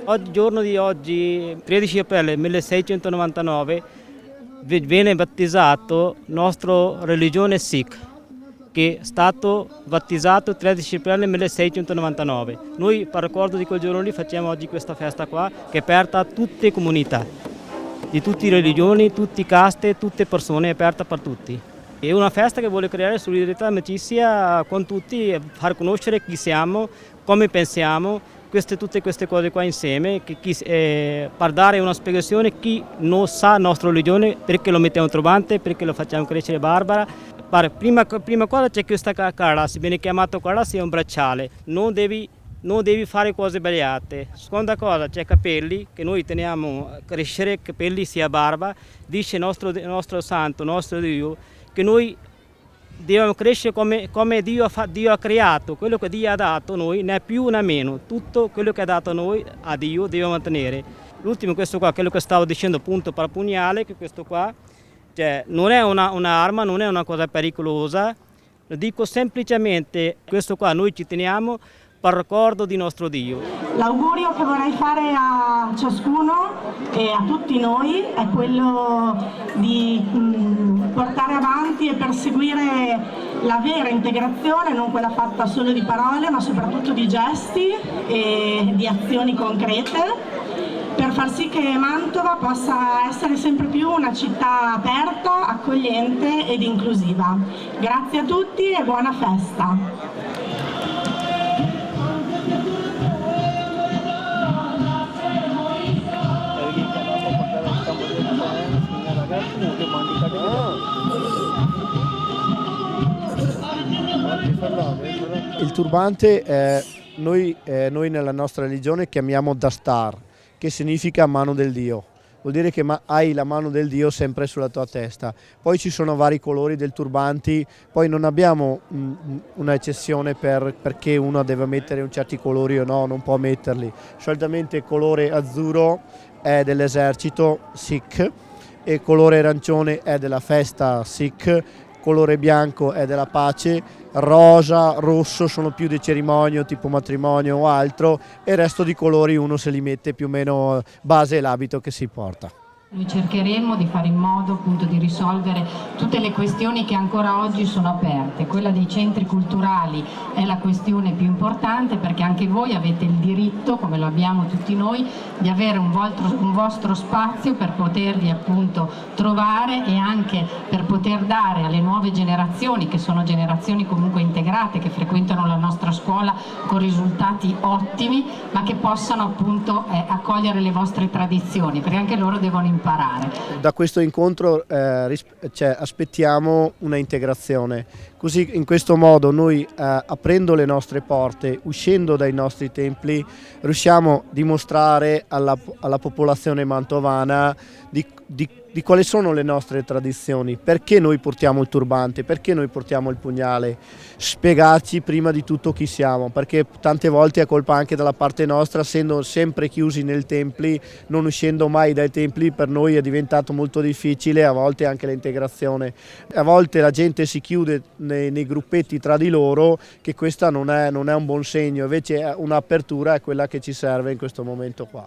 Oggi, giorno di oggi, 13 aprile 1699, viene battezzato nostra religione Sikh, che è stato battezzato 13 aprile 1699. Noi, per ricordo di quel giorno lì, facciamo oggi questa festa qua, che è aperta a tutte le comunità, di tutte le religioni, tutte le caste, tutte le persone, è aperta per tutti. È una festa che vuole creare solidarietà e amicizia con tutti, far conoscere chi siamo, come pensiamo, tutte queste cose qua insieme, per dare una spiegazione chi non sa la nostra religione, perché lo mettiamo turbante, perché lo facciamo crescere barbara. Prima cosa c'è questa caras, viene chiamato caras, è un bracciale, non devi fare cose sbagliate. Seconda cosa, c'è capelli, che noi teniamo a crescere, capelli sia barba, dice nostro santo, nostro Dio, che noi dobbiamo crescere come Dio ha creato, quello che Dio ha dato a noi, né più né meno, tutto quello che ha dato a noi, a Dio, dobbiamo mantenere. L'ultimo, questo qua, quello che stavo dicendo appunto per pugnale, che questo qua, cioè, non è un'arma, non è una cosa pericolosa, lo dico semplicemente, questo qua noi ci teniamo per ricordo di nostro Dio. L'augurio che vorrei fare a ciascuno e a tutti noi è quello di portare avanti e perseguire la vera integrazione, non quella fatta solo di parole, ma soprattutto di gesti e di azioni concrete, per far sì che Mantova possa essere sempre più una città aperta, accogliente ed inclusiva. Grazie a tutti e buona festa! Il turbante noi nella nostra religione chiamiamo Dastar, che significa mano del Dio. Vuol dire che hai la mano del Dio sempre sulla tua testa. Poi ci sono vari colori del turbanti, poi non abbiamo una eccezione perché uno deve mettere certi colori o no, non può metterli. Solitamente il colore azzurro è dell'esercito Sikh, e il colore arancione è della festa Sikh, colore bianco è della pace, rosa, rosso sono più di cerimonia tipo matrimonio o altro, e il resto di colori uno se li mette più o meno base l'abito che si porta. Noi cercheremo di fare in modo appunto di risolvere tutte le questioni che ancora oggi sono aperte. Quella dei centri culturali è la questione più importante, perché anche voi avete il diritto, come lo abbiamo tutti noi, di avere un vostro spazio per potervi appunto trovare e anche per poter dare alle nuove generazioni, che sono generazioni comunque integrate, che frequentano la nostra scuola con risultati ottimi, ma che possano appunto accogliere le vostre tradizioni, perché anche loro devono imparare. Da questo incontro aspettiamo una integrazione, così in questo modo noi aprendo le nostre porte, uscendo dai nostri templi, riusciamo a dimostrare alla popolazione mantovana di quali sono le nostre tradizioni, perché noi portiamo il turbante, perché noi portiamo il pugnale, spiegarci prima di tutto chi siamo, perché tante volte è colpa anche dalla parte nostra, essendo sempre chiusi nei templi, non uscendo mai dai templi, per noi è diventato molto difficile a volte anche l'integrazione. A volte la gente si chiude nei gruppetti tra di loro, che questa non è un buon segno, invece un'apertura è quella che ci serve in questo momento qua.